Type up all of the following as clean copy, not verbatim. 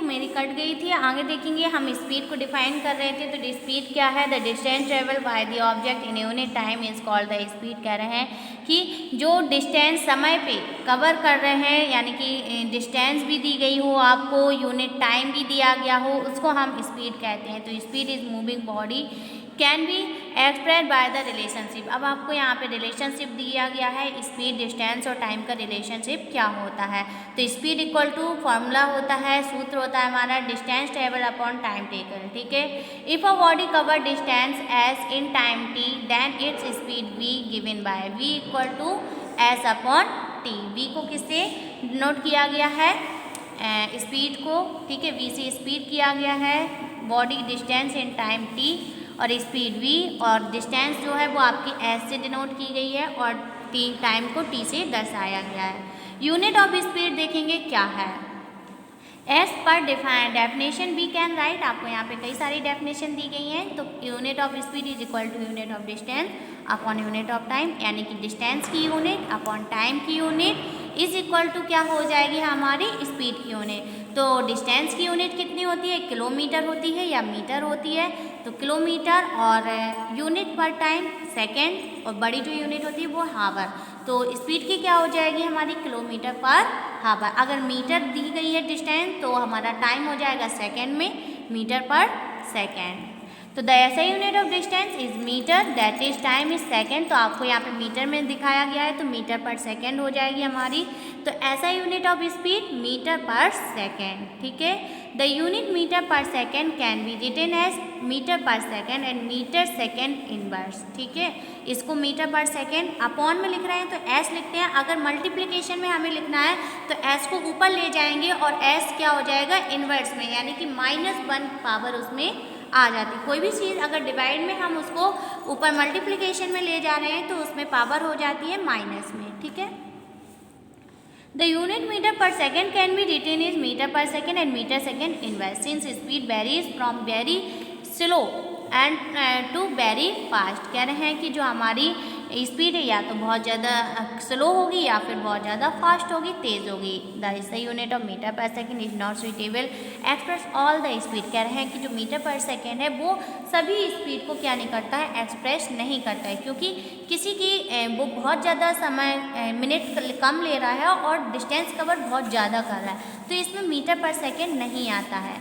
मेरी कट गई थी। आगे देखेंगे हम स्पीड को डिफाइन कर रहे थे, तो स्पीड क्या है, the distance travel by the object in unit time is called the speed. कह रहे हैं कि जो डिस्टेंस समय पे कवर कर रहे हैं, यानी कि डिस्टेंस भी दी गई हो आपको, यूनिट टाइम भी दिया गया हो, उसको हम स्पीड कहते हैं। तो speed is moving body can be express by the relationship. अब आपको यहाँ पे रिलेशनशिप दिया गया है, स्पीड, डिस्टेंस और टाइम का रिलेशनशिप क्या होता है। तो स्पीड इक्वल टू फॉर्मूला होता है, सूत्र होता है हमारा distance travel upon time taken. ठीक है, if a body cover distance S in time T then it's speed V given by V equal to S upon T. V को किससे नोट किया गया है, स्पीड को। ठीक है, वी से स्पीड किया गया है, body distance in time T और स्पीड v, और डिस्टेंस जो है वो आपकी s से डिनोट की गई है और t टाइम को t से दर्शाया गया है। यूनिट ऑफ स्पीड देखेंगे क्या है, एस पर डेफिनेशन वी कैन राइट। आपको यहाँ पे कई सारी डेफिनेशन दी गई हैं। तो unit of speed is equal to unit of distance upon unit of time, यानी कि डिस्टेंस की यूनिट अपॉन टाइम की यूनिट इज इक्वल टू क्या हो जाएगी हमारी स्पीड की यूनिट। तो डिस्टेंस की यूनिट कितनी होती है, किलोमीटर होती है या मीटर होती है। तो किलोमीटर और यूनिट पर टाइम सेकेंड, और बड़ी जो यूनिट होती है वो हावर। तो स्पीड की क्या हो जाएगी हमारी, किलोमीटर पर हावर। अगर मीटर दी गई है डिस्टेंस तो हमारा टाइम हो जाएगा सेकेंड में, मीटर पर सेकेंड। तो the SI unit of distance is metre, that is time is second. तो आपको यहाँ पे मीटर में दिखाया गया है, तो मीटर पर सेकेंड हो जाएगी हमारी। तो SI unit of speed metre per second. ठीक है, the unit metre per second can be written as metre per second and metre second inverse. ठीक है, इसको मीटर पर सेकेंड अपॉन में लिख रहे हैं तो एस लिखते हैं। अगर मल्टीप्लिकेशन में हमें लिखना है तो एस को ऊपर ले जाएंगे और एस क्या हो जाएगा इनवर्स में, यानी कि -1 पावर उसमें आ जाती। कोई भी चीज़ अगर डिवाइड में हम उसको ऊपर मल्टीप्लिकेशन में ले जा रहे हैं तो उसमें पावर हो जाती है माइनस में। ठीक है, the unit metre per second can be written is metre per second and metre second inverse since speed varies from very slow and to very fast. कह रहे हैं कि जो हमारी स्पीड है या तो बहुत ज़्यादा स्लो होगी या फिर बहुत ज़्यादा फास्ट होगी, तेज़ होगी। The SI unit of metre per second is not suitable express all the speed. कह रहे हैं कि जो मीटर पर सेकेंड है वो सभी स्पीड को क्या नहीं करता है, एक्सप्रेस नहीं करता है, क्योंकि किसी की वो बहुत ज़्यादा समय मिनट कम ले रहा है और डिस्टेंस कवर बहुत ज़्यादा कर रहा है, तो इसमें मीटर पर सेकेंड नहीं आता है।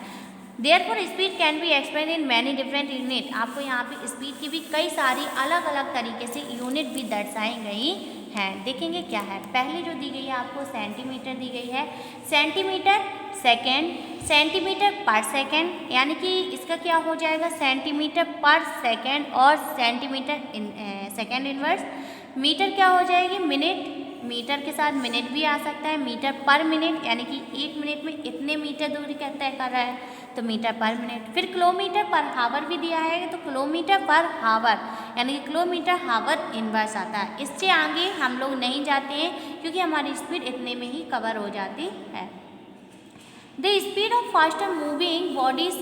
Therefore speed can be express in many different unit. आपको यहाँ पे स्पीड की भी कई सारी अलग अलग तरीके से यूनिट भी दर्शाई गई हैं। देखेंगे क्या है, पहले जो दी गई है आपको सेंटीमीटर दी गई है, सेंटीमीटर सेकेंड, सेंटीमीटर पर सेकेंड, यानी कि इसका क्या हो जाएगा सेंटीमीटर पर सेकेंड और सेंटीमीटर सेकेंड इनवर्स। मीटर क्या हो जाएगी मिनट, मीटर के साथ मिनट भी आ सकता है, मीटर पर मिनट, यानी कि 1 मिनट में इतने मीटर दूरी का तय कर रहा है, तो मीटर पर मिनट। फिर किलोमीटर पर हावर भी दिया है, तो किलोमीटर पर हावर यानी कि किलोमीटर हावर इनवर्स आता है। इससे आगे हम लोग नहीं जाते हैं क्योंकि हमारी स्पीड इतने में ही कवर हो जाती है। The speed of faster moving bodies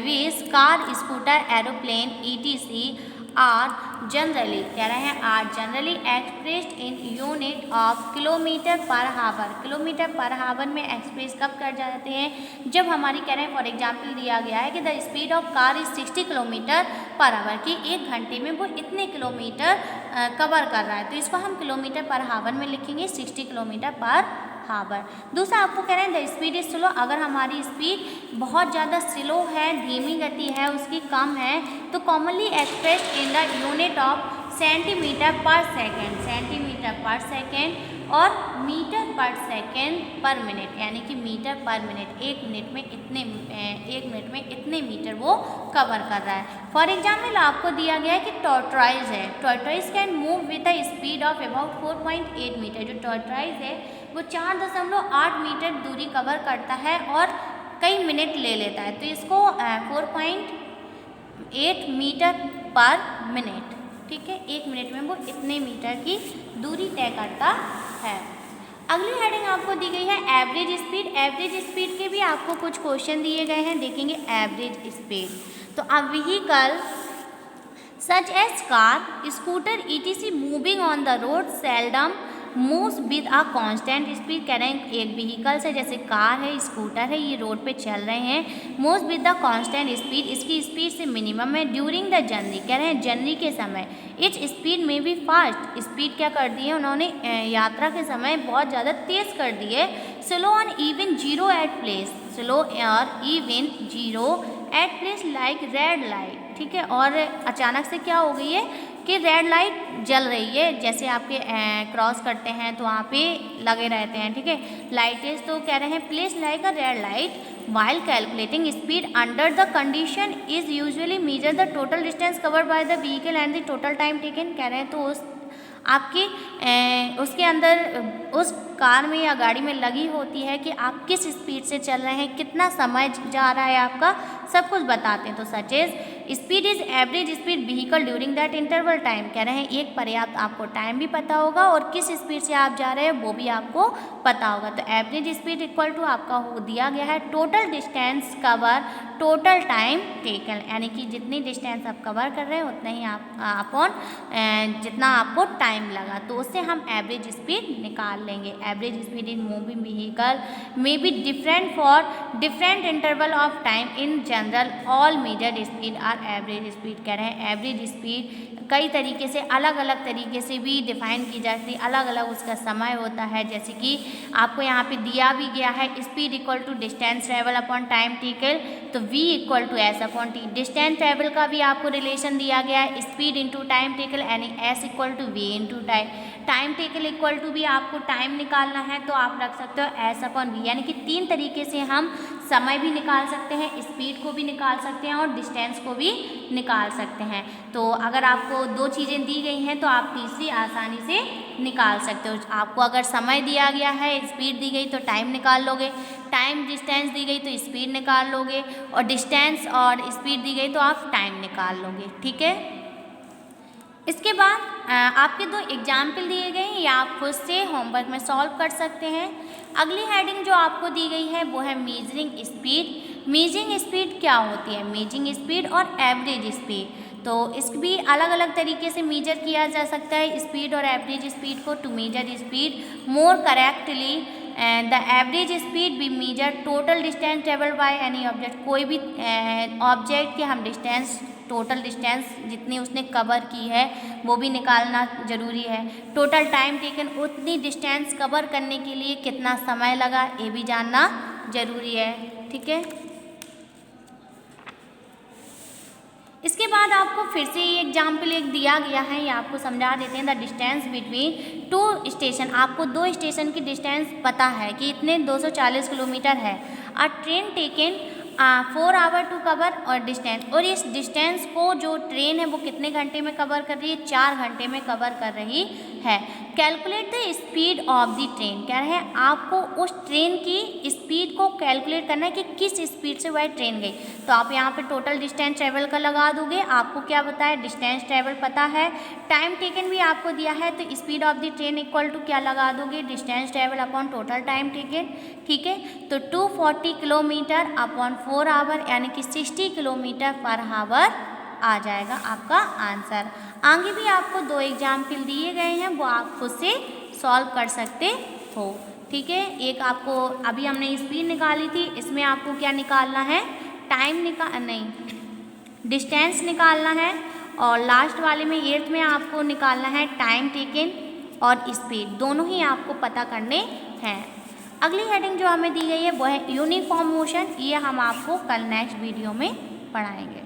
viz car, scooter, aeroplane ETC are generally, कह रहे हैं are generally expressed in unit of kilometre per hour. Kilometre per हावर में एक्सप्रेस कब कर जाते हैं, जब हमारी कह रहे हैं फॉर एग्जांपल दिया गया है कि the speed of car is 60 kilometre per hour, कि 1 घंटे में वो इतने किलोमीटर कवर कर रहा है, तो इसको हम किलोमीटर पर हावर में लिखेंगे 60 किलोमीटर पर हावर। दूसरा आपको कह रहे हैं द स्पीड इज स्लो, अगर हमारी स्पीड बहुत ज़्यादा स्लो है, धीमी गति है, उसकी कम है, तो commonly express in the unit of centimetre पर सेकेंड, सेंटीमीटर पर सेकेंड और मीटर पर सेकेंड पर मिनट, यानी कि मीटर पर मिनट, 1 मिनट में इतने मीटर वो कवर कर रहा है। फॉर एग्जाम्पल आपको दिया गया है कि टॉर्टोइज है, tortoise can move with a speed of about 4.8 metre. जो टॉर्टोइज है वो 4.8 मीटर दूरी कवर करता है और कई मिनट ले लेता है, तो इसको 4.8 मीटर पर मिनट, ठीक है, 1 मिनट में वो इतने मीटर की दूरी तय करता है। अगली हेडिंग आपको दी गई है एवरेज स्पीड। एवरेज स्पीड के भी आपको कुछ क्वेश्चन दिए गए हैं, देखेंगे एवरेज स्पीड। तो a vehicle such as car, scooter ETC moving on the road seldom moves with a constant speed, कह रहे हैं एक व्हीकल से, जैसे कार है, स्कूटर है, ये रोड पे चल रहे हैं, moves with the constant speed, इसकी स्पीड से मिनिमम है, ड्यूरिंग द जर्नी, कह रहे हैं जर्नी के समय, इट्स स्पीड में भी फास्ट, स्पीड क्या कर दी है उन्होंने यात्रा के समय बहुत ज़्यादा तेज़ कर दी है, slow on even zero at place, slow और even zero at place like red light, ठीक है। और अचानक से क्या हो गई है कि रेड लाइट जल रही है, जैसे आपके क्रॉस करते हैं तो वहाँ पे लगे रहते हैं, ठीक है, लाइटें, तो कह रहे हैं place like a red light while calculating speed under the condition is usually measure the total distance covered by the vehicle and the total time taken, कह रहे हैं तो उस आपकी उसके अंदर उस कार में या गाड़ी में लगी होती है कि आप किस स्पीड से चल रहे हैं, कितना समय जा रहा है आपका, सब कुछ बताते हैं। तो such is speed is average speed vehicle during that interval time, कह रहे हैं एक पर्याप्त आपको टाइम भी पता होगा और किस स्पीड से आप जा रहे हैं वो भी आपको पता होगा। तो एवरेज स्पीड इक्वल टू आपका हो दिया गया है total distance cover total time taken, यानी कि जितनी डिस्टेंस आप कवर कर रहे हैं उतना ही आप अपॉन जितना आपको टाइम लगा, तो उससे हम एवरेज स्पीड निकाल लेंगे। Average speed in moving vehicle may be different for different interval of time, in general all measured speed are average speed, कह रहे हैं एवरेज स्पीड कई तरीके से अलग अलग तरीके से भी डिफाइन की जाती है, अलग अलग उसका समय होता है। जैसे कि आपको यहाँ पे दिया भी गया है speed equal to distance travel upon time taken, तो v equal to S upon T, distance travel का भी आपको रिलेशन दिया गया है स्पीड इंटू टाइम टेकन, यानी s equal to V into time, time taken equal to भी आपको टाइम निकालना है तो आप रख सकते हो s अपॉन वी, यानी कि तीन तरीके से हम समय भी निकाल सकते हैं, स्पीड को भी निकाल सकते हैं और डिस्टेंस को भी निकाल सकते हैं। तो अगर आपको दो चीज़ें दी गई हैं तो आप तीसरी आसानी से निकाल सकते हो। आपको अगर समय दिया गया है, स्पीड दी गई तो टाइम निकाल लोगे, टाइम डिस्टेंस दी गई तो स्पीड निकाल लोगे, और डिस्टेंस और स्पीड दी गई तो आप टाइम निकाल लोगे, ठीक है। इसके बाद आपके दो एग्जाम्पल दिए गए हैं या आप खुद से होमवर्क में सॉल्व कर सकते हैं। अगली हेडिंग जो आपको दी गई है वो है मेजरिंग स्पीड। मेजरिंग स्पीड क्या होती है? मेजरिंग स्पीड और एवरेज स्पीड, तो इसको भी अलग अलग तरीके से मेजर किया जा सकता है स्पीड और एवरेज स्पीड को। To measure speed more correctly the average speed be measure total distance travel by any object, कोई भी ऑब्जेक्ट के हम डिस्टेंस टोटल डिस्टेंस जितनी उसने कवर की है वो भी निकालना ज़रूरी है। टोटल टाइम टेकन, उतनी डिस्टेंस कवर करने के लिए कितना समय लगा ये भी जानना ज़रूरी है, ठीक है। इसके बाद आपको फिर से ये एग्जाम्पल एक दिया गया है, ये आपको समझा देते हैं। The distance between two station, आपको दो स्टेशन की डिस्टेंस पता है कि इतने 240 किलोमीटर है। A train taken 4 hour to cover और डिस्टेंस, और इस डिस्टेंस को जो ट्रेन है वो कितने घंटे में कवर कर रही है? 4 घंटे में कवर कर रही है। Calculate the speed of the train, कह रहे हैं आपको उस ट्रेन की स्पीड को कैलकुलेट करना है कि किस स्पीड से वह ट्रेन गई। तो आप यहाँ पे टोटल डिस्टेंस ट्रेवल का लगा दोगे, आपको क्या बताया? डिस्टेंस ट्रेवल पता है। टाइम टेकन भी आपको दिया है तो speed of the train equal to क्या लगा दोगे? Distance travel upon total time taken, ठीक है। तो 240 किलोमीटर अपॉन 4 आवर यानी कि 60 किलोमीटर पर आवर आ जाएगा आपका आंसर। आगे भी आपको दो एग्जाम्पल दिए गए हैं, वो आप खुद से सॉल्व कर सकते हो, ठीक है। एक आपको अभी हमने स्पीड निकाली थी, इसमें आपको क्या निकालना है? टाइम डिस्टेंस निकालना है, और लास्ट वाले में 8th में आपको निकालना है टाइम टेकन और स्पीड, दोनों ही आपको पता करने हैं। अगली हेडिंग जो हमें दी गई है वो है यूनिफॉर्म मोशन, ये हम आपको कल नेक्स्ट वीडियो में पढ़ाएंगे।